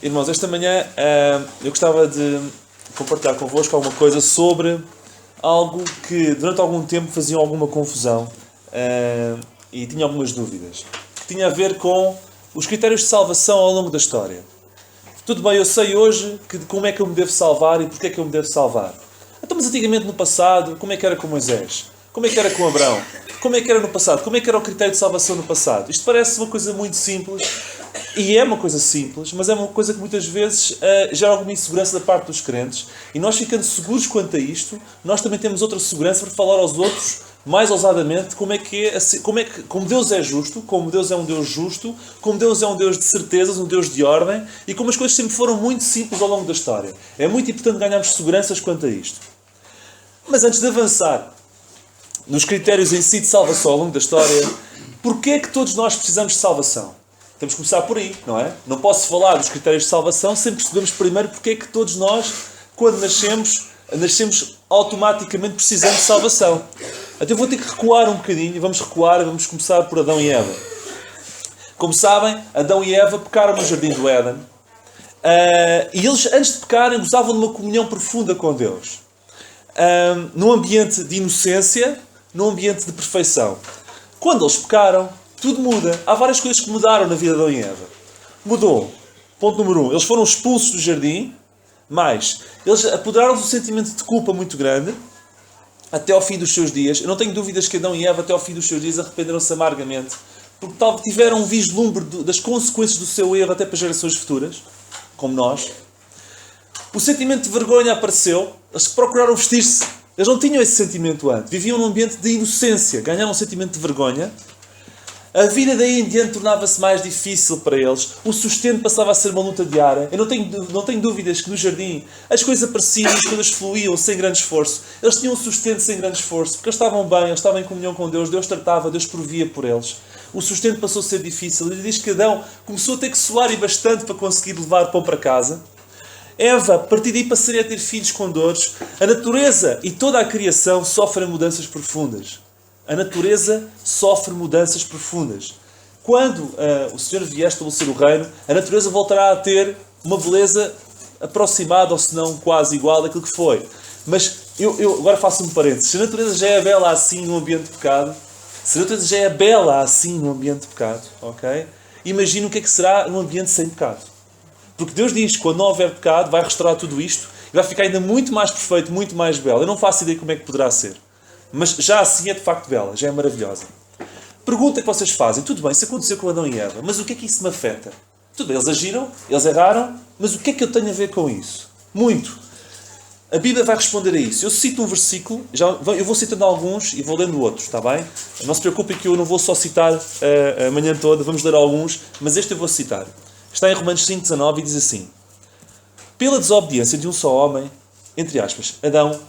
Irmãos, esta manhã eu gostava de compartilhar convosco alguma coisa sobre algo que durante algum tempo fazia alguma confusão e tinha algumas dúvidas. Que tinha a ver com os critérios de salvação ao longo da história. Tudo bem, eu sei hoje como é que eu me devo salvar e porque é que eu me devo salvar. Então, mas antigamente no passado, como é que era com Moisés? Como é que era com Abraão? Como é que era no passado? Como é que era o critério de salvação no passado? Isto parece uma coisa muito simples, e é uma coisa simples, mas é uma coisa que muitas vezes gera alguma insegurança da parte dos crentes, e nós ficando seguros quanto a isto, nós também temos outra segurança para falar aos outros mais ousadamente como Deus é justo, como Deus é um Deus justo, como Deus é um Deus de certezas, um Deus de ordem, e como as coisas sempre foram muito simples ao longo da história. É muito importante ganharmos seguranças quanto a isto. Mas antes de avançar nos critérios em si de salvação ao longo da história, porquê é que todos nós precisamos de salvação? Temos que começar por aí, não é? Não posso falar dos critérios de salvação sem percebermos primeiro porque é que todos nós, quando nascemos automaticamente precisando de salvação. Então eu vou ter que recuar um bocadinho e vamos começar por Adão e Eva. Como sabem, Adão e Eva pecaram no Jardim do Éden e eles, antes de pecarem, gozavam de uma comunhão profunda com Deus. Num ambiente de inocência, num ambiente de perfeição. Quando eles pecaram, tudo muda. Há várias coisas que mudaram na vida de Adão e Eva. Mudou. Ponto número 1. Eles foram expulsos do jardim, mas eles apoderaram-se de um sentimento de culpa muito grande até ao fim dos seus dias. Eu não tenho dúvidas que Adão e Eva, até ao fim dos seus dias, arrependeram-se amargamente, porque talvez tiveram um vislumbre das consequências do seu erro até para gerações futuras, como nós. O sentimento de vergonha apareceu. Eles procuraram vestir-se. Eles não tinham esse sentimento antes. Viviam num ambiente de inocência. Ganharam um sentimento de vergonha. A vida daí em diante tornava-se mais difícil para eles. O sustento passava a ser uma luta diária. Eu não tenho dúvidas que no jardim as coisas apareciam, as coisas fluíam sem grande esforço. Eles tinham um sustento sem grande esforço. Porque eles estavam bem, eles estavam em comunhão com Deus. Deus tratava, Deus provia por eles. O sustento passou a ser difícil. Ele diz que Adão começou a ter que suar e bastante para conseguir levar pão para casa. Eva, a partir daí, passaria a ter filhos com dores. A natureza e toda a criação sofrem mudanças profundas. A natureza sofre mudanças profundas. Quando o Senhor vier estabelecer o reino, a natureza voltará a ter uma beleza aproximada, ou se não quase igual àquilo que foi. Mas eu agora faço um parênteses. Se a natureza já é bela assim no ambiente de pecado, ok? Imagina o que é que será num ambiente sem pecado. Porque Deus diz que quando não houver pecado, vai restaurar tudo isto e vai ficar ainda muito mais perfeito, muito mais belo. Eu não faço ideia como é que poderá ser. Mas já assim é de facto bela, já é maravilhosa. Pergunta que vocês fazem. Tudo bem, isso aconteceu com Adão e Eva, mas o que é que isso me afeta? Tudo bem, eles agiram, eles erraram, mas o que é que eu tenho a ver com isso? Muito. A Bíblia vai responder a isso. Eu cito um versículo, eu vou citando alguns e vou lendo outros, está bem? Não se preocupem que eu não vou só citar a manhã toda, vamos ler alguns, mas este eu vou citar. Está em Romanos 5,19 e diz assim: pela desobediência de um só homem, entre aspas, Adão,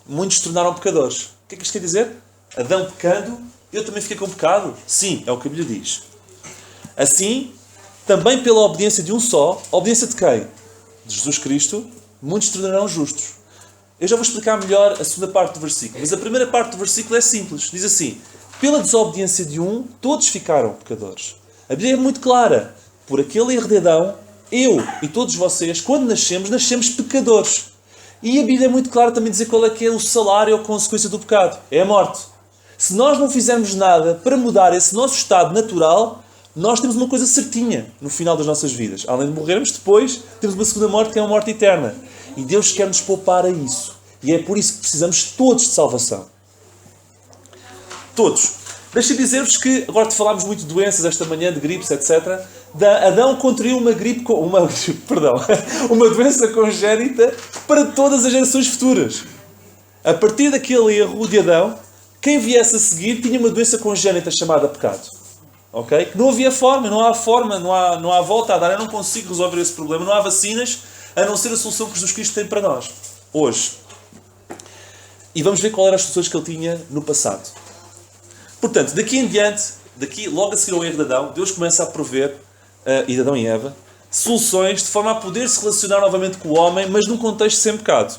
muitos se tornaram pecadores. O que é que isto quer dizer? Adão pecando, eu também fiquei com pecado? Sim, é o que a Bíblia diz. Assim, também pela obediência de um só, obediência de quem? De Jesus Cristo, muitos se tornarão justos. Eu já vou explicar melhor a segunda parte do versículo, mas a primeira parte do versículo é simples. Diz assim: pela desobediência de um, todos ficaram pecadores. A Bíblia é muito clara. Por aquele erro de Adão, eu e todos vocês, quando nascemos pecadores. E a Bíblia é muito clara também dizer qual é que é o salário ou a consequência do pecado. É a morte. Se nós não fizermos nada para mudar esse nosso estado natural, nós temos uma coisa certinha no final das nossas vidas. Além de morrermos, depois temos uma segunda morte que é a morte eterna. E Deus quer nos poupar a isso. E é por isso que precisamos todos de salvação. Todos. Deixa-me dizer-vos que, agora te falámos muito de doenças esta manhã, de gripes, etc. Adão contraiu uma doença congénita para todas as gerações futuras. A partir daquele erro de Adão, quem viesse a seguir tinha uma doença congénita chamada pecado. Ok? Que não havia forma, não há volta a dar. Eu não consigo resolver esse problema. Não há vacinas, a não ser a solução que Jesus Cristo tem para nós, hoje. E vamos ver qual eram as soluções que ele tinha no passado. Portanto, daqui em diante, logo a seguir ao erro de Adão, Deus começa a prover, e de Adão e Eva, soluções de forma a poder se relacionar novamente com o homem, mas num contexto sem pecado.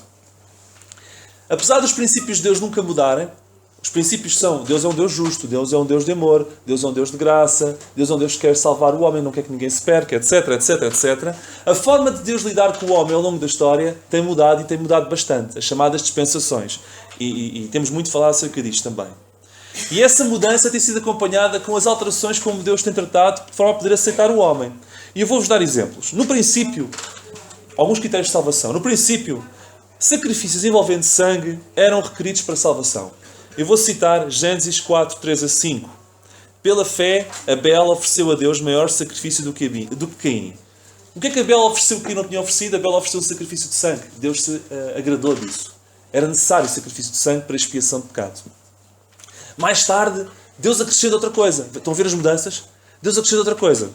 Apesar dos princípios de Deus nunca mudarem, Os princípios são: Deus é um Deus justo, Deus é um Deus de amor, Deus é um Deus de graça, Deus é um Deus que quer salvar o homem, não quer que ninguém se perca, etc, etc, etc. A forma de Deus lidar com o homem ao longo da história tem mudado e tem mudado bastante, as chamadas dispensações. E temos muito a falar acerca disto também. E essa mudança tem sido acompanhada com as alterações como Deus tem tratado de forma a poder aceitar o homem. E eu vou-vos dar exemplos. No princípio, alguns critérios de salvação. No princípio, sacrifícios envolvendo sangue eram requeridos para salvação. Eu vou citar Gênesis 4, 3 a 5. Pela fé, Abel ofereceu a Deus maior sacrifício do que Caim. O que é que Abel ofereceu que não tinha oferecido? Abel ofereceu o sacrifício de sangue. Deus se agradou disso. Era necessário o sacrifício de sangue para a expiação de pecado. Mais tarde, Deus acrescenta outra coisa. Estão a ver as mudanças? Deus acrescenta outra coisa.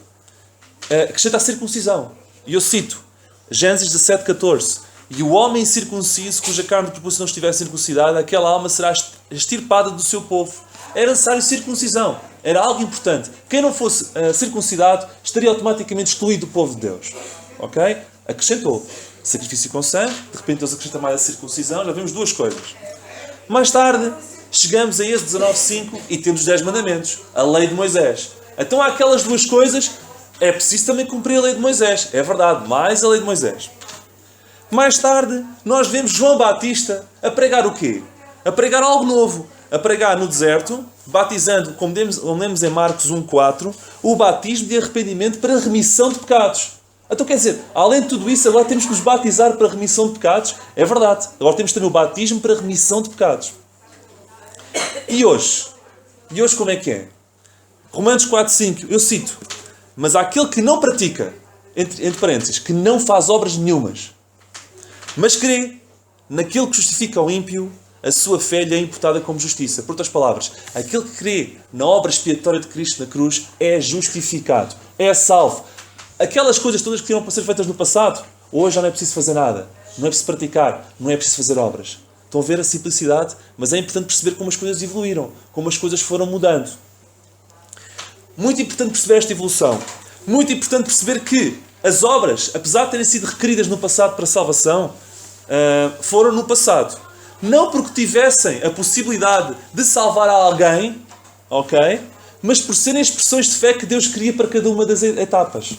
Acrescenta a circuncisão. E eu cito Gênesis 17, 14. E o homem incircunciso, cuja carne de propósito não estiver circuncidada, aquela alma será extirpada do seu povo. Era necessário circuncisão. Era algo importante. Quem não fosse circuncidado estaria automaticamente excluído do povo de Deus. Ok? Acrescentou sacrifício com sangue. De repente Deus acrescenta mais a circuncisão. Já vimos duas coisas. Mais tarde, chegamos a Êxodo 19:5 e temos os 10 mandamentos. A lei de Moisés. Então há aquelas duas coisas. É preciso também cumprir a lei de Moisés. É verdade. Mais a lei de Moisés. Mais tarde, nós vemos João Batista a pregar o quê? A pregar algo novo. A pregar no deserto, batizando, como lemos em Marcos 1:4, o batismo de arrependimento para a remissão de pecados. Então quer dizer, além de tudo isso, agora temos que nos batizar para a remissão de pecados. É verdade. Agora temos também o batismo para a remissão de pecados. E hoje? E hoje como é que é? Romanos 4:5, eu cito. Mas aquele que não pratica, entre parênteses, que não faz obras nenhumas, mas crê naquele que justifica o ímpio, a sua fé lhe é imputada como justiça. Por outras palavras, aquele que crê na obra expiatória de Cristo na cruz é justificado, é salvo. Aquelas coisas todas que tinham para ser feitas no passado, hoje já não é preciso fazer nada. Não é preciso praticar, não é preciso fazer obras. Estão a ver a simplicidade? Mas é importante perceber como as coisas evoluíram, como as coisas foram mudando. Muito importante perceber esta evolução. Muito importante perceber que as obras, apesar de terem sido requeridas no passado para a salvação, foram no passado. Não porque tivessem a possibilidade de salvar a alguém, ok? Mas por serem expressões de fé que Deus queria para cada uma das etapas.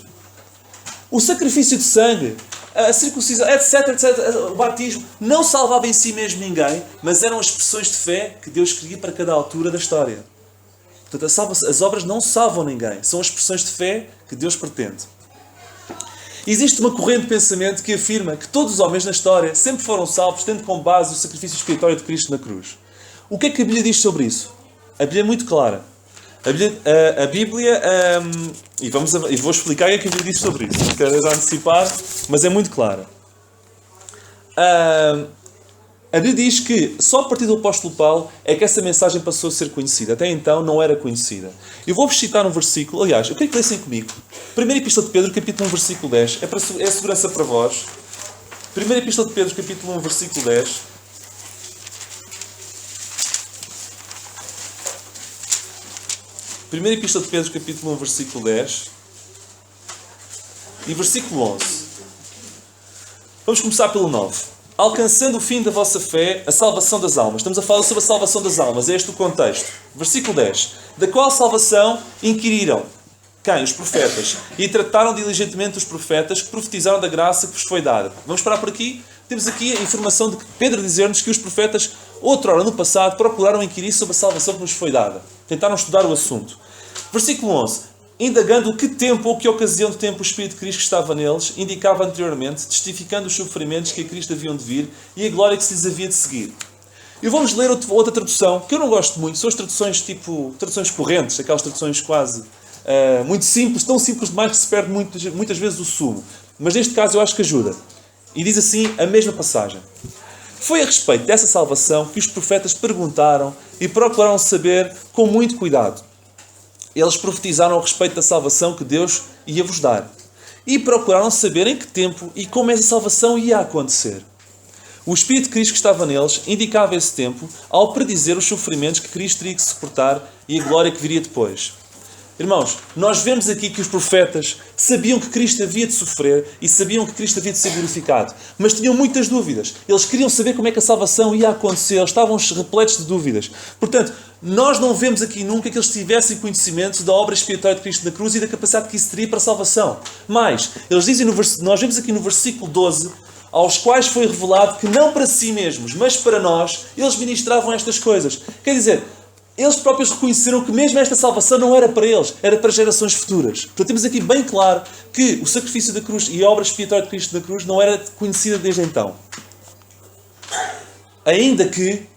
O sacrifício de sangue, a circuncisão, etc, etc, o batismo, não salvava em si mesmo ninguém, mas eram expressões de fé que Deus queria para cada altura da história. Portanto, as obras não salvam ninguém, são expressões de fé que Deus pretende. Existe uma corrente de pensamento que afirma que todos os homens na história sempre foram salvos, tendo como base o sacrifício expiatório de Cristo na cruz. O que é que a Bíblia diz sobre isso? A Bíblia é muito clara. A Bíblia e vou explicar o que a Bíblia diz sobre isso. Não quero já antecipar, mas é muito clara. A Bíblia diz que só a partir do apóstolo Paulo é que essa mensagem passou a ser conhecida. Até então não era conhecida. Eu vou-vos citar um versículo. Aliás, eu queria que lessem comigo. Primeira Epístola de Pedro, capítulo 1, versículo 10. É segurança para vós. Primeira Epístola de Pedro, capítulo 1, versículo 10. Primeira Epístola de Pedro, capítulo 1, versículo 10. E versículo 11. Vamos começar pelo 9. Alcançando o fim da vossa fé, a salvação das almas. Estamos a falar sobre a salvação das almas. É este o contexto. Versículo 10. Da qual salvação inquiriram? Quem? Os profetas. E trataram diligentemente os profetas que profetizaram da graça que vos foi dada. Vamos parar por aqui? Temos aqui a informação de Pedro dizer-nos que os profetas, outrora no passado, procuraram inquirir sobre a salvação que nos foi dada. Tentaram estudar o assunto. Versículo 11. Indagando o que tempo ou que ocasião de tempo o Espírito de Cristo que estava neles indicava anteriormente, testificando os sofrimentos que a Cristo haviam de vir e a glória que se lhes havia de seguir. E vamos ler outra tradução, que eu não gosto muito, são as traduções tipo, traduções correntes, aquelas traduções quase muito simples, tão simples demais que se perde muitas vezes o sumo. Mas neste caso eu acho que ajuda. E diz assim a mesma passagem. Foi a respeito dessa salvação que os profetas perguntaram e procuraram saber com muito cuidado. Eles profetizaram a respeito da salvação que Deus ia vos dar. E procuraram saber em que tempo e como essa salvação ia acontecer. O Espírito de Cristo que estava neles indicava esse tempo ao predizer os sofrimentos que Cristo teria que suportar e a glória que viria depois. Irmãos, nós vemos aqui que os profetas sabiam que Cristo havia de sofrer e sabiam que Cristo havia de ser glorificado, mas tinham muitas dúvidas. Eles queriam saber como é que a salvação ia acontecer, eles estavam repletos de dúvidas. Portanto, nós não vemos aqui nunca que eles tivessem conhecimento da obra expiatória de Cristo na cruz e da capacidade que isso teria para a salvação. Mas, eles dizem nós vemos aqui no versículo 12, aos quais foi revelado que não para si mesmos, mas para nós, eles ministravam estas coisas. Quer dizer, eles próprios reconheceram que mesmo esta salvação não era para eles, era para gerações futuras. Portanto, temos aqui bem claro que o sacrifício da cruz e a obra expiatória de Cristo na cruz não era conhecida desde então. Ainda que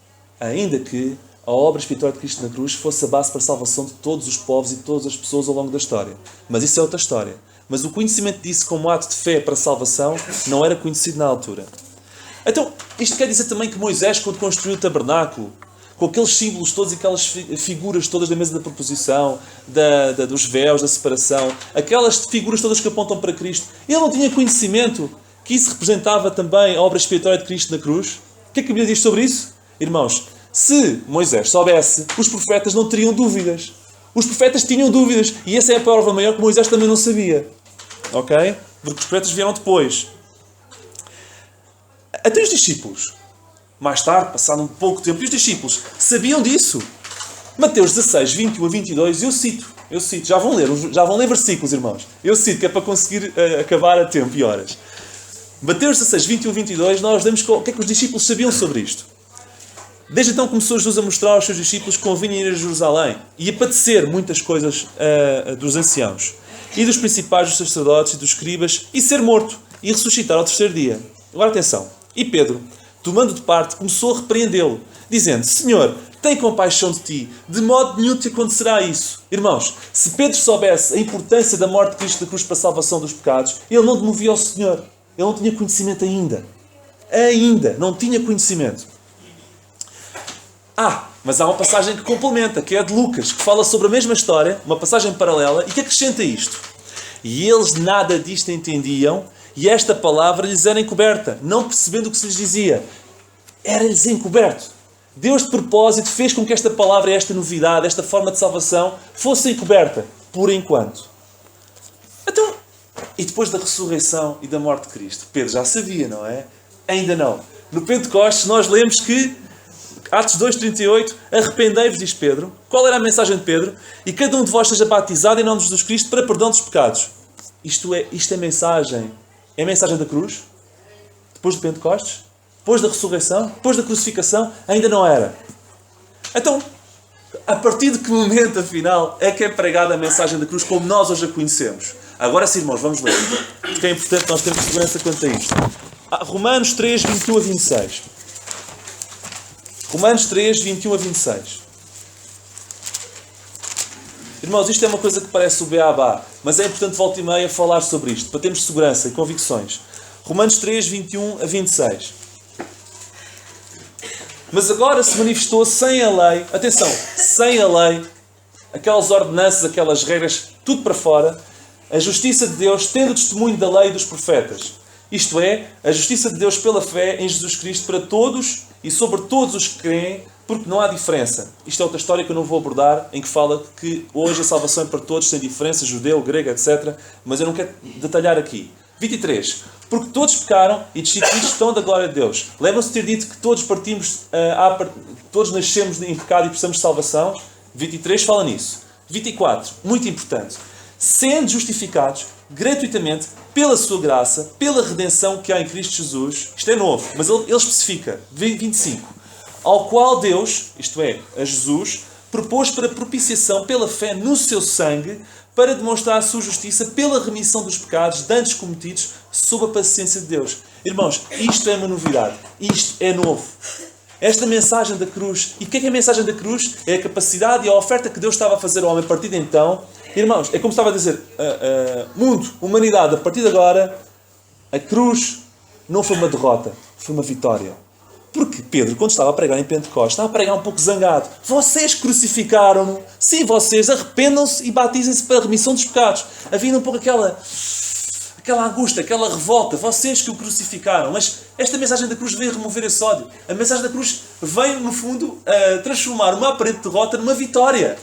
a obra expiatória de Cristo na cruz fosse a base para a salvação de todos os povos e de todas as pessoas ao longo da história. Mas isso é outra história. Mas o conhecimento disso como ato de fé para a salvação não era conhecido na altura. Então, isto quer dizer também que Moisés, quando construiu o tabernáculo, com aqueles símbolos todos e aquelas figuras todas da mesa da proposição, dos véus, da separação, aquelas figuras todas que apontam para Cristo, ele não tinha conhecimento que isso representava também a obra expiatória de Cristo na cruz? O que é que a Bíblia diz sobre isso? Irmãos, se Moisés soubesse, os profetas não teriam dúvidas. Os profetas tinham dúvidas. E essa é a prova maior que Moisés também não sabia. Ok? Porque os profetas vieram depois. Até os discípulos, mais tarde, passado um pouco tempo, os discípulos sabiam disso. Mateus 16, 21 a 22, eu cito. Já vão ler versículos, irmãos. Eu cito, que é para conseguir acabar a tempo e horas. Mateus 16, 21 a 22, nós vemos o que é que os discípulos sabiam sobre isto. Desde então começou Jesus a mostrar aos seus discípulos que convinha ir a Jerusalém e a padecer muitas coisas dos anciãos e dos principais dos sacerdotes e dos escribas e ser morto e ressuscitar ao terceiro dia. Agora atenção. E Pedro, tomando de parte, começou a repreendê-lo, dizendo: Senhor, tem compaixão de ti, de modo nenhum te acontecerá isso. Irmãos, se Pedro soubesse a importância da morte de Cristo na cruz para a salvação dos pecados, ele não demovia ao Senhor. Ele não tinha conhecimento ainda. Não tinha conhecimento. Mas há uma passagem que complementa, que é a de Lucas, que fala sobre a mesma história, uma passagem paralela, e que acrescenta isto. E eles nada disto entendiam, e esta palavra lhes era encoberta, não percebendo o que se lhes dizia. Era-lhes encoberto. Deus, de propósito, fez com que esta palavra, esta novidade, esta forma de salvação, fosse encoberta, por enquanto. Então, e depois da ressurreição e da morte de Cristo? Pedro já sabia, não é? Ainda não. No Pentecostes, nós lemos que, Atos 2,38, arrependei-vos, diz Pedro. Qual era a mensagem de Pedro? E cada um de vós seja batizado em nome de Jesus Cristo para perdão dos pecados. Isto é mensagem. É a mensagem da cruz? Depois do Pentecostes? Depois da ressurreição? Depois da crucificação? Ainda não era. Então, a partir de que momento, afinal, é que é pregada a mensagem da cruz como nós hoje a conhecemos? Agora sim, irmãos, vamos ler. Porque é importante nós termos segurança quanto a isto. Romanos 3, 21 a 26. Romanos 3, 21 a 26. Irmãos, isto é uma coisa que parece o beabá, mas é importante volta e meia falar sobre isto, para termos segurança e convicções. Romanos 3, 21 a 26. Mas agora se manifestou sem a lei, atenção, sem a lei, aquelas ordenanças, aquelas regras, tudo para fora, a justiça de Deus, tendo o testemunho da lei e dos profetas. Isto é, a justiça de Deus pela fé em Jesus Cristo para todos e sobre todos os que creem, porque não há diferença. Isto é outra história que eu não vou abordar, em que fala que hoje a salvação é para todos, sem diferença, judeu, grego, etc. Mas eu não quero detalhar aqui. 23. Porque todos pecaram e destituídos estão da glória de Deus. Lembram-se de ter dito que todos todos nascemos em pecado e precisamos de salvação? 23 fala nisso. 24. Muito importante. Sendo justificados gratuitamente pela sua graça, pela redenção que há em Cristo Jesus. Isto é novo, mas ele especifica. 25. Ao qual Deus, isto é, a Jesus, propôs para propiciação pela fé no seu sangue, para demonstrar a sua justiça pela remissão dos pecados dantes cometidos sob a paciência de Deus. Irmãos, isto é uma novidade. Isto é novo. Esta mensagem da cruz. E o que é a mensagem da cruz? É a capacidade e a oferta que Deus estava a fazer ao homem a partir de então. Irmãos, é como estava a dizer, mundo, humanidade, a partir de agora, a cruz não foi uma derrota, foi uma vitória. Porque Pedro, quando estava a pregar em Pentecostes, estava a pregar um pouco zangado. Vocês crucificaram-no. Sim, vocês arrependam-se e batizem-se para a remissão dos pecados. Havia um pouco aquela angústia, aquela revolta. Vocês que o crucificaram. Mas esta mensagem da cruz veio remover esse ódio. A mensagem da cruz veio, no fundo, transformar uma aparente derrota numa vitória.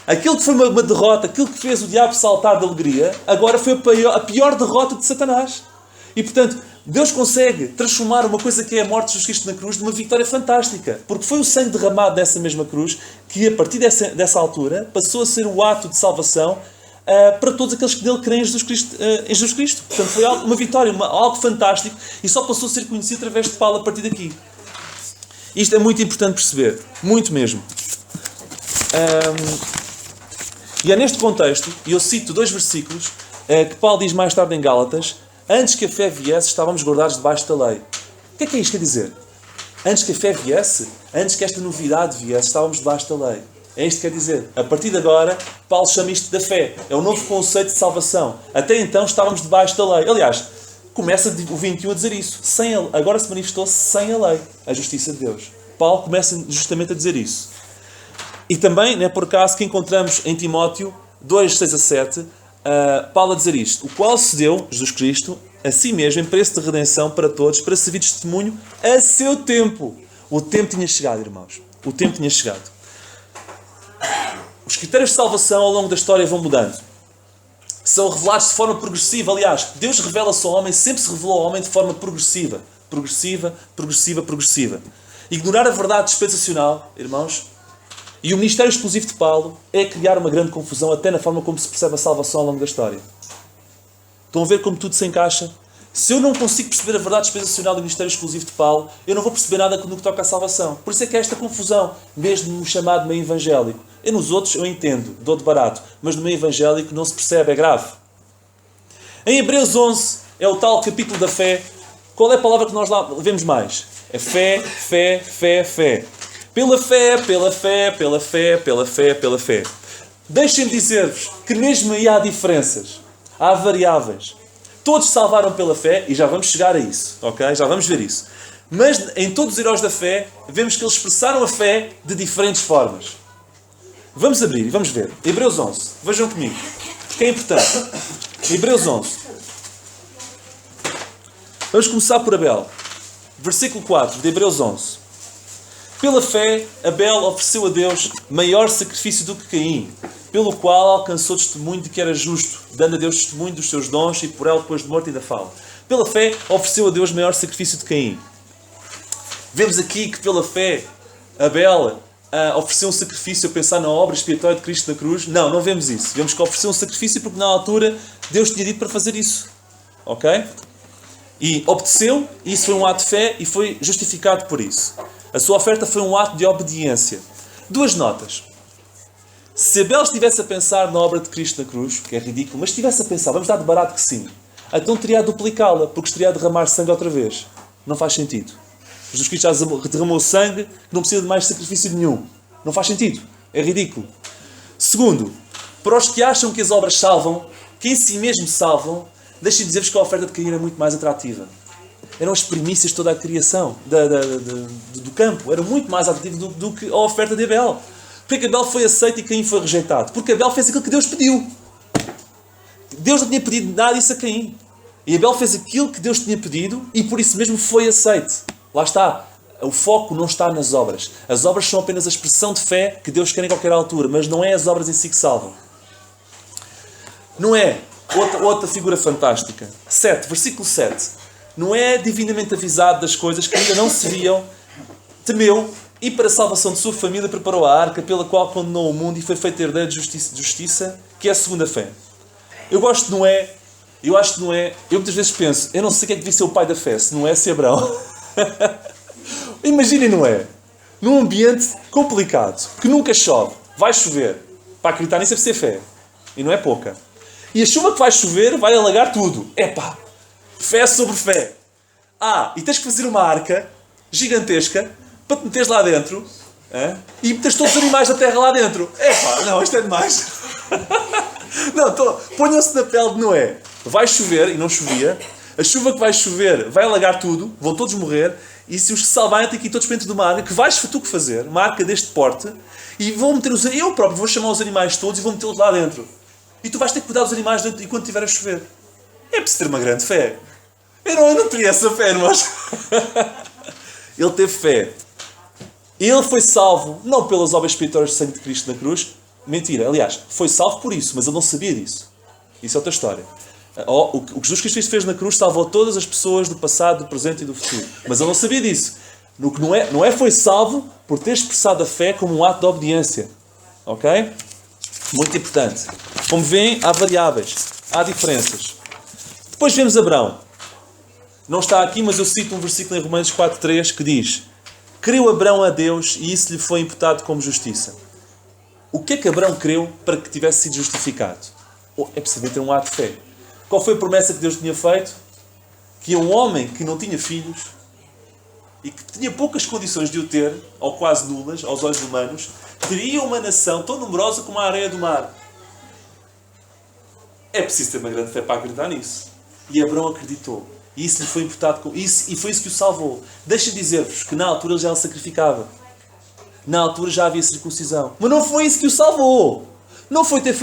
Aquilo que foi uma derrota, aquilo que fez o diabo saltar de alegria, agora foi a pior derrota de Satanás. E, portanto, Deus consegue transformar uma coisa que é a morte de Jesus Cristo na cruz numa vitória fantástica. Porque foi o sangue derramado dessa mesma cruz que, a partir dessa altura, passou a ser o ato de salvação para todos aqueles que nele creem em Jesus Cristo. Portanto, foi uma vitória, algo fantástico, e só passou a ser conhecido através de Paulo a partir daqui. Isto é muito importante perceber. Muito mesmo. E é neste contexto, e eu cito 2 versículos, que Paulo diz mais tarde em Gálatas: antes que a fé viesse, estávamos guardados debaixo da lei. O que é isto quer dizer? Antes que a fé viesse, antes que esta novidade viesse, estávamos debaixo da lei. É isto que quer dizer. A partir de agora, Paulo chama isto da fé. É um novo conceito de salvação. Até então estávamos debaixo da lei. Aliás, começa o 21 a dizer isso. Agora se manifestou sem a lei, a justiça de Deus. Paulo começa justamente a dizer isso. E também, não é por acaso, que encontramos em Timóteo 2, 6 a 7, Paulo a dizer isto: o qual se deu, Jesus Cristo, a si mesmo, em preço de redenção para todos, para servir de testemunho a seu tempo. O tempo tinha chegado, irmãos. O tempo tinha chegado. Os critérios de salvação ao longo da história vão mudando. São revelados de forma progressiva. Aliás, Deus revela-se ao homem, sempre se revelou ao homem de forma progressiva. Progressiva, progressiva, progressiva. Ignorar a verdade dispensacional, irmãos, e o ministério exclusivo de Paulo é criar uma grande confusão até na forma como se percebe a salvação ao longo da história. Estão a ver como tudo se encaixa? Se eu não consigo perceber a verdade dispensacional do ministério exclusivo de Paulo, eu não vou perceber nada no que toca à salvação. Por isso é que há esta confusão, mesmo no chamado meio evangélico. E nos outros eu entendo, dou de barato, mas no meio evangélico não se percebe, é grave. Em Hebreus 11, é o tal capítulo da fé. Qual é a palavra que nós lá vemos mais? É fé, fé, fé, fé. Pela fé, pela fé, pela fé, pela fé, pela fé. Deixem-me dizer-vos que mesmo aí há diferenças. Há variáveis. Todos salvaram pela fé, e já vamos chegar a isso, ok? Já vamos ver isso. Mas em todos os heróis da fé, vemos que eles expressaram a fé de diferentes formas. Vamos abrir e vamos ver. Hebreus 11. Vejam comigo. Que é importante. Hebreus 11. Vamos começar por Abel. Versículo 4 de Hebreus 11. Pela fé, Abel ofereceu a Deus maior sacrifício do que Caim, pelo qual alcançou testemunho de que era justo, dando a Deus testemunho dos seus dons, e por ela depois de morto ainda fala. Pela fé, ofereceu a Deus maior sacrifício de Caim. Vemos aqui que pela fé, Abel ofereceu um sacrifício a pensar na obra expiatória de Cristo na cruz. Não, não vemos isso. Vemos que ofereceu um sacrifício porque na altura Deus tinha dito para fazer isso. Ok? E obedeceu, e isso foi um ato de fé e foi justificado por isso. A sua oferta foi um ato de obediência. 2 notas. Se Abel estivesse a pensar na obra de Cristo na cruz, que é ridículo, mas estivesse a pensar, vamos dar de barato que sim, então teria a duplicá-la, porque estaria a derramar sangue outra vez. Não faz sentido. Jesus Cristo já derramou sangue, que não precisa de mais sacrifício nenhum. Não faz sentido. É ridículo. Segundo, para os que acham que as obras salvam, que em si mesmo salvam, deixem-me dizer-vos que a oferta de Caim era muito mais atrativa. Eram as primícias de toda a criação do campo. Era muito mais atrativo do que a oferta de Abel. Porque é que Abel foi aceito e Caim foi rejeitado? Porque Abel fez aquilo que Deus pediu. Deus não tinha pedido nada disso a Caim. E Abel fez aquilo que Deus tinha pedido e por isso mesmo foi aceito. Lá está. O foco não está nas obras. As obras são apenas a expressão de fé que Deus quer em qualquer altura, mas não é as obras em si que salvam. Não é. Outra figura fantástica. 7, versículo 7. Não é divinamente avisado das coisas que ainda não se viam, temeu e para a salvação de sua família preparou a arca pela qual condenou o mundo e foi feito herdeiro de justiça, que é a segunda fé. Eu gosto de Noé. Eu acho que Noé... Eu muitas vezes penso, eu não sei quem é que devia ser o pai da fé, se Noé, se Abraão. Imaginem Noé, num ambiente complicado, que nunca chove, vai chover. Para acreditar nisso é preciso fé. E não é pouca. E a chuva que vai chover vai alagar tudo. Epá! Fé sobre fé. E tens que fazer uma arca gigantesca para te meteres lá dentro e meteres todos os animais da terra lá dentro. Epá! Não, isto é demais. Não, ponham-se na pele de Noé. Vai chover, e não chovia. A chuva que vai chover vai alagar tudo, vão todos morrer, e se os que salvarem têm que ir todos para dentro de uma arca, que vais tu que fazer, uma arca deste porte, e vou meter eu próprio vou chamar os animais todos e vou metê-los lá dentro. E tu vais ter que cuidar dos animais dentro enquanto estiver a chover. É preciso ter uma grande fé. Eu não teria essa fé, mas ele teve fé. Ele foi salvo, não pelas obras expiatórias do sangue de Cristo na cruz, Mentira. Aliás, foi salvo por isso, mas ele não sabia disso. Isso é outra história. O que Jesus Cristo fez na cruz salvou todas as pessoas do passado, do presente e do futuro. Mas ele não sabia disso. No que não é foi salvo por ter expressado a fé como um ato de obediência. Ok? Muito importante. Como veem, há variáveis. Há diferenças. Depois vemos Abraão. Não está aqui, mas eu cito um versículo em Romanos 4.3 que diz: creu Abraão a Deus e isso lhe foi imputado como justiça. O que é que Abraão creu para que tivesse sido justificado? É preciso ter um ato de fé. Qual foi a promessa que Deus tinha feito? Que um homem que não tinha filhos e que tinha poucas condições de o ter, ou quase nulas, aos olhos humanos, teria uma nação tão numerosa como a areia do mar. É preciso ter uma grande fé para acreditar nisso. E Abraão acreditou. E isso lhe foi imputado e foi isso que o salvou. Deixa-me dizer-vos que na altura ele já sacrificava. Na altura já havia circuncisão. Mas não foi isso que o salvou. Não foi ter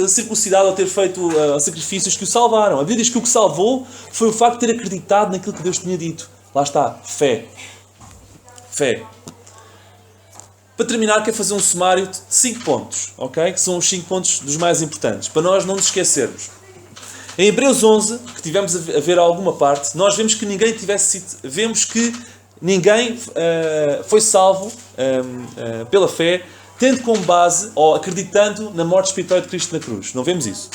circuncidado ou ter feito sacrifícios que o salvaram. A Bíblia diz que o que salvou foi o facto de ter acreditado naquilo que Deus tinha dito. Lá está. Fé. Fé. Para terminar, quero fazer um sumário de 5 pontos. Ok? Que são os 5 pontos dos mais importantes. Para nós não nos esquecermos. Em Hebreus 11, que tivemos a ver alguma parte, nós vemos que ninguém foi salvo pela fé, tendo como base, ou acreditando na morte espiritual de Cristo na cruz. Não vemos isso.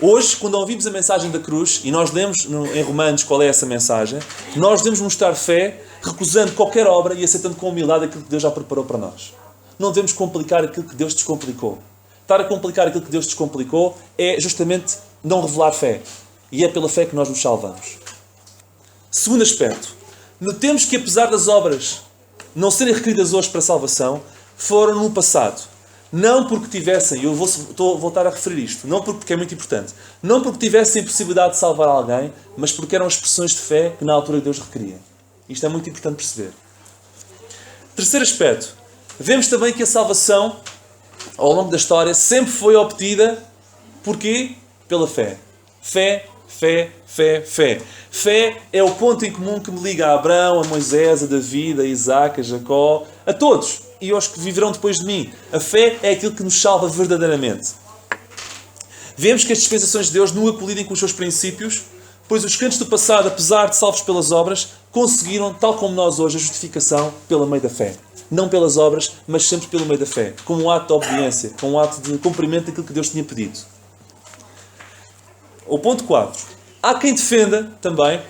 Hoje, quando ouvimos a mensagem da cruz, e nós lemos em Romanos qual é essa mensagem, nós devemos mostrar fé, recusando qualquer obra e aceitando com humildade aquilo que Deus já preparou para nós. Não devemos complicar aquilo que Deus descomplicou. Estar a complicar aquilo que Deus descomplicou é justamente não revelar fé. E é pela fé que nós nos salvamos. Segundo aspecto. Notemos que apesar das obras não serem requeridas hoje para a salvação, foram no passado. Não porque tivessem, estou a voltar a referir isto, porque é muito importante, não porque tivessem a possibilidade de salvar alguém, mas porque eram expressões de fé que na altura Deus requeria. Isto é muito importante perceber. Terceiro aspecto. Vemos também que a salvação, ao longo da história, sempre foi obtida, porquê? Pela fé. Fé, fé, fé, fé. Fé é o ponto em comum que me liga a Abraão, a Moisés, a David, a Isaac, a Jacó, a todos. E aos que viverão depois de mim. A fé é aquilo que nos salva verdadeiramente. Vemos que as dispensações de Deus nunca colidem com os seus princípios, pois os crentes do passado, apesar de salvos pelas obras, conseguiram, tal como nós hoje, a justificação pelo meio da fé. Não pelas obras, mas sempre pelo meio da fé. Como um ato de obediência, como um ato de cumprimento daquilo que Deus tinha pedido. O ponto 4. Há quem defenda também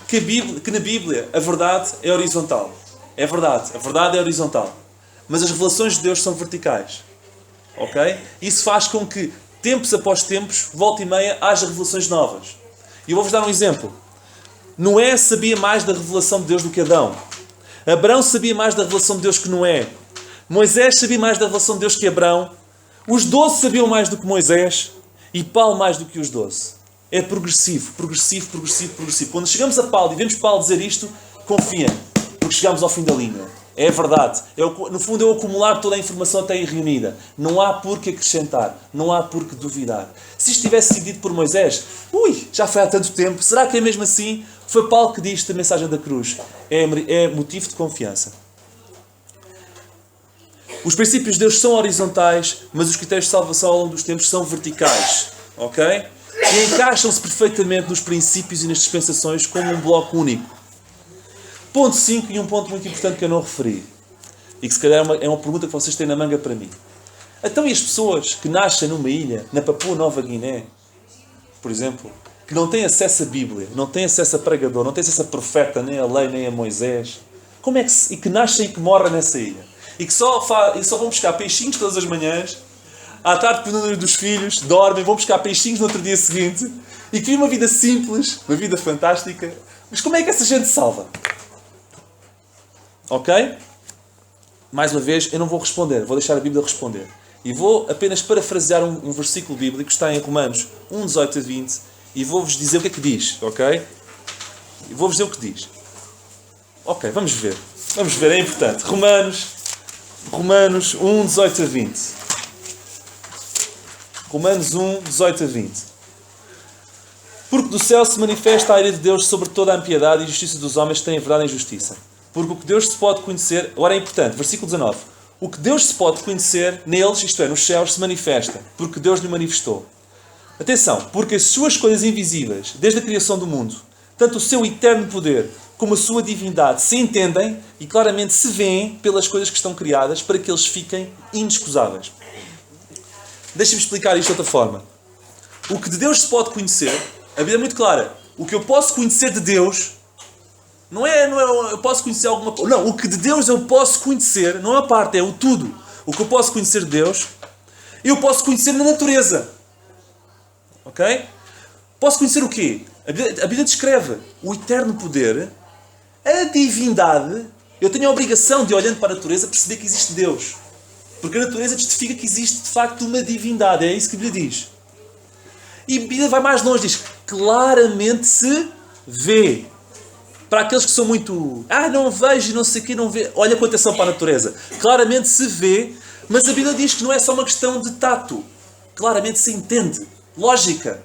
que na Bíblia a verdade é horizontal. É verdade, a verdade é horizontal. Mas as revelações de Deus são verticais. Ok? Isso faz com que, tempos após tempos, volta e meia, haja revelações novas. E eu vou-vos dar um exemplo. Noé sabia mais da revelação de Deus do que Adão. Abraão sabia mais da revelação de Deus que Noé. Moisés sabia mais da revelação de Deus que Abraão. Os 12 sabiam mais do que Moisés. E Paulo mais do que os 12. É progressivo, progressivo, progressivo, progressivo. Quando chegamos a Paulo e vemos Paulo dizer isto, confiem, porque chegamos ao fim da linha. É verdade. No fundo é o acumular toda a informação até aí reunida. Não há por que acrescentar. Não há por que duvidar. Se isto tivesse sido dito por Moisés, já foi há tanto tempo. Será que é mesmo assim? Foi Paulo que diz a mensagem da cruz. É motivo de confiança. Os princípios de Deus são horizontais, mas os critérios de salvação ao longo dos tempos são verticais. Ok? E encaixam-se perfeitamente nos princípios e nas dispensações como um bloco único. Ponto 5, e um ponto muito importante que eu não referi. E que se calhar é uma pergunta que vocês têm na manga para mim. Então e as pessoas que nascem numa ilha, na Papua Nova Guiné, por exemplo, que não têm acesso à Bíblia, não têm acesso a pregador, não têm acesso a profeta, nem a lei, nem a Moisés, e que nascem e que morrem nessa ilha? E que só vão buscar peixinhos todas as manhãs, à tarde, com o número dos filhos, dormem, vão buscar peixinhos no outro dia seguinte, e que vivem uma vida simples, uma vida fantástica. Mas como é que essa gente se salva? Ok? Mais uma vez, eu não vou responder, vou deixar a Bíblia responder. E vou apenas parafrasear um versículo bíblico que está em Romanos 1, 18 a 20, e vou-vos dizer o que é que diz, ok? E vou-vos dizer o que diz. Ok, vamos ver. Vamos ver, é importante. Romanos 1, 18 a 20. Romanos 1, 18 a 20. Porque do céu se manifesta a ira de Deus sobre toda a impiedade e justiça dos homens que têm verdade em justiça. Porque o que Deus se pode conhecer... Agora é importante, versículo 19. O que Deus se pode conhecer neles, isto é, nos céus, se manifesta, porque Deus lhe manifestou. Atenção, porque as suas coisas invisíveis, desde a criação do mundo, tanto o seu eterno poder como a sua divindade, se entendem e claramente se veem pelas coisas que estão criadas para que eles fiquem inexcusáveis. Deixem-me explicar isto de outra forma. O que de Deus se pode conhecer, a Bíblia é muito clara. O que eu posso conhecer de Deus, não é eu posso conhecer alguma coisa. Não, o que de Deus eu posso conhecer, não é a parte, é o tudo. O que eu posso conhecer de Deus, eu posso conhecer na natureza. Ok? Posso conhecer o quê? A Bíblia descreve o eterno poder, a divindade. Eu tenho a obrigação de, olhando para a natureza, perceber que existe Deus. Porque a natureza testifica que existe, de facto, uma divindade. É isso que a Bíblia diz. E a Bíblia vai mais longe. Diz, claramente se vê. Para aqueles que são muito... não vejo e não sei o quê, não vê. Olha com atenção para a natureza. Claramente se vê, mas a Bíblia diz que não é só uma questão de tato. Claramente se entende. Lógica.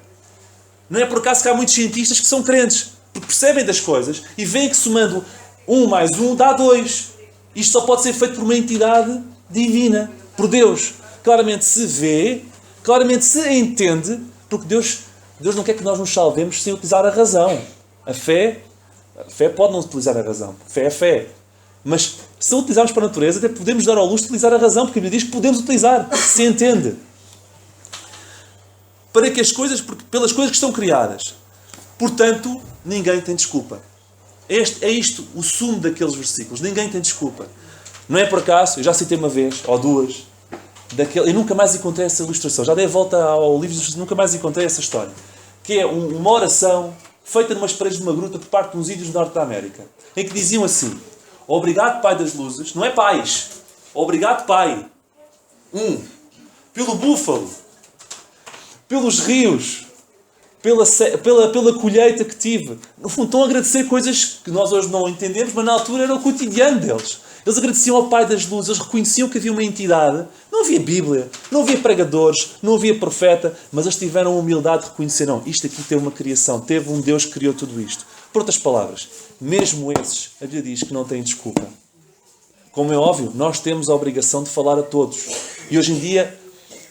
Não é por acaso que há muitos cientistas que são crentes. Porque percebem das coisas e veem que somando 1 mais 1 dá 2. Isto só pode ser feito por uma entidade divina. Por Deus. Claramente se vê, claramente se entende, porque Deus não quer que nós nos salvemos sem utilizar a razão. A fé pode não utilizar a razão. Fé é fé. Mas se utilizarmos para a natureza, até podemos dar ao luxo de utilizar a razão, porque a Bíblia diz que podemos utilizar. Se entende. Para que as coisas, pelas coisas que estão criadas. Portanto, ninguém tem desculpa. É isto o sumo daqueles versículos. Ninguém tem desculpa. Não é por acaso, eu já citei uma vez, ou duas, eu nunca mais encontrei essa ilustração. Já dei a volta ao livro dos nunca mais encontrei essa história. Que é uma oração feita numas paredes de uma gruta por parte de uns índios do Norte da América. Em que diziam assim: obrigado, Pai das Luzes. Não é pais. Obrigado, Pai. Pelo búfalo. Pelos rios. Pela colheita que tive. No fundo, estão a agradecer coisas que nós hoje não entendemos, mas na altura era o cotidiano deles. Eles agradeciam ao Pai das Luzes, eles reconheciam que havia uma entidade. Não havia Bíblia, não havia pregadores, não havia profeta, mas eles tiveram a humildade de reconhecer, não, isto aqui teve uma criação, teve um Deus que criou tudo isto. Por outras palavras, mesmo esses, a Bíblia diz que não têm desculpa. Como é óbvio, nós temos a obrigação de falar a todos. E hoje em dia,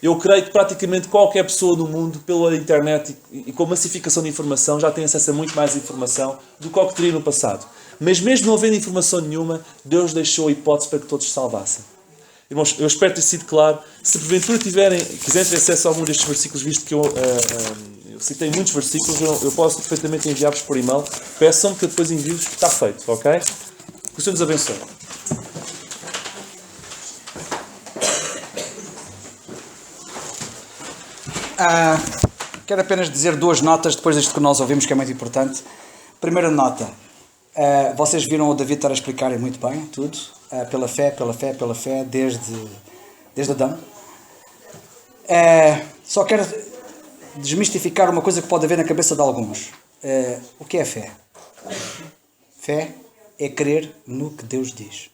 eu creio que praticamente qualquer pessoa no mundo, pela internet e com a massificação de informação, já tem acesso a muito mais informação do que ao que teria no passado. Mas mesmo não havendo informação nenhuma, Deus deixou a hipótese para que todos se salvassem. Irmãos, eu espero ter sido claro. Se porventura quiserem ter acesso a algum destes versículos, visto que eu citei muitos versículos, eu posso perfeitamente enviar-vos por e-mail. Peçam que eu depois envio-vos, está feito, ok? Que o Senhor nos abençoe. Quero apenas dizer 2 notas depois disto que nós ouvimos, que é muito importante. Primeira nota. Vocês viram o David estar a explicar muito bem tudo. Pela fé, desde Adão. Só quero desmistificar uma coisa que pode haver na cabeça de alguns. O que é fé? Fé é crer no que Deus diz.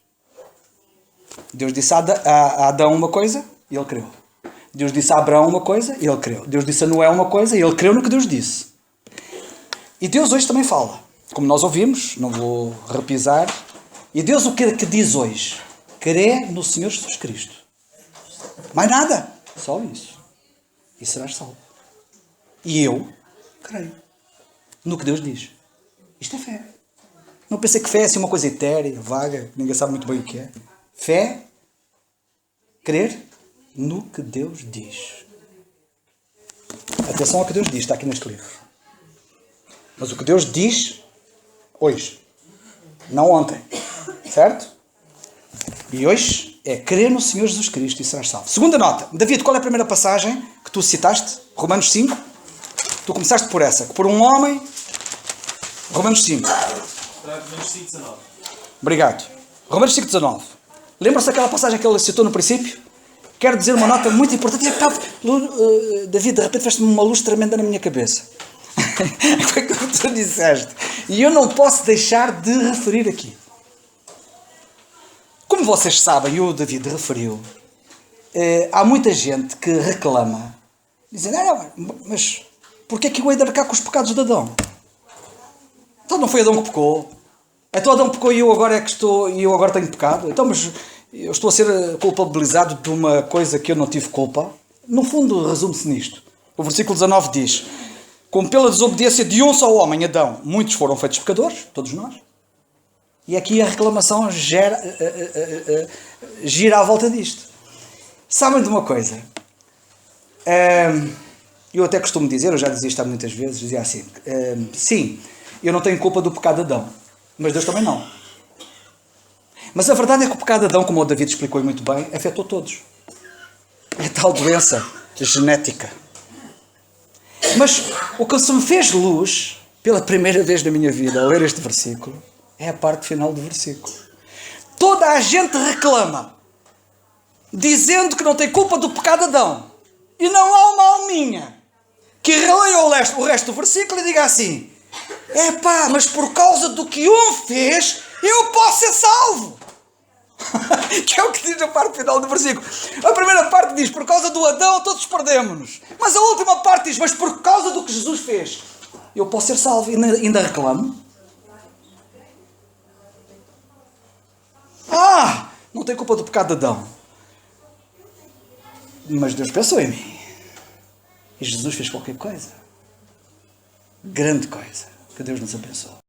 Deus disse a Adão uma coisa e ele creu. Deus disse a Abraão uma coisa e ele creu. Deus disse a Noé uma coisa e ele creu no que Deus disse. E Deus hoje também fala. Como nós ouvimos, não vou repisar. E Deus o que é que diz hoje? Crê no Senhor Jesus Cristo. Mais nada. Só isso. E serás salvo. E eu creio no que Deus diz. Isto é fé. Não pensei que fé é assim uma coisa etérea, vaga, ninguém sabe muito bem o que é. Fé, crer no que Deus diz. Atenção ao que Deus diz, está aqui neste livro. Mas o que Deus diz hoje, não ontem, certo? E hoje é crer no Senhor Jesus Cristo e serás salvo. Segunda nota. David, qual é a primeira passagem que tu citaste? Romanos 5. Tu começaste por essa, que por um homem... Romanos 5. Romanos 5, 19. Obrigado. Romanos 5, 19. Lembra-se daquela passagem que ele citou no princípio? Quero dizer uma nota muito importante. David, de repente fez-me uma luz tremenda na minha cabeça. Foi o que tu disseste. E eu não posso deixar de referir aqui. Como vocês sabem, e o David referiu, há muita gente que reclama, dizendo, mas porquê é que eu hei de arcar com os pecados de Adão? Então não foi Adão que pecou? Então Adão pecou e eu agora tenho pecado? Então, mas eu estou a ser culpabilizado de uma coisa que eu não tive culpa. No fundo, resume-se nisto. O versículo 19 diz: como pela desobediência de um só homem, Adão, muitos foram feitos pecadores, todos nós. E aqui a reclamação gira à volta disto. Sabem de uma coisa? Eu até costumo dizer, eu já dizia isto há muitas vezes, dizia assim, sim, eu não tenho culpa do pecado de Adão, mas Deus também não. Mas a verdade é que o pecado de Adão, como o David explicou muito bem, afetou todos. É tal doença genética. Mas o que se me fez luz, pela primeira vez na minha vida, ao ler este versículo, é a parte final do versículo. Toda a gente reclama, dizendo que não tem culpa do pecado de Adão. E não há uma alminha que releia o resto do versículo e diga assim: epá, mas por causa do que um fez, eu posso ser salvo. Que é o que diz a parte final do versículo. A primeira parte diz: por causa do Adão todos perdemos-nos. Mas a última parte diz: mas por causa do que Jesus fez, eu posso ser salvo. E ainda reclamo. Não tem culpa do pecado de Adão. Mas Deus pensou em mim. E Jesus fez qualquer coisa. Grande coisa. Que Deus nos abençoe.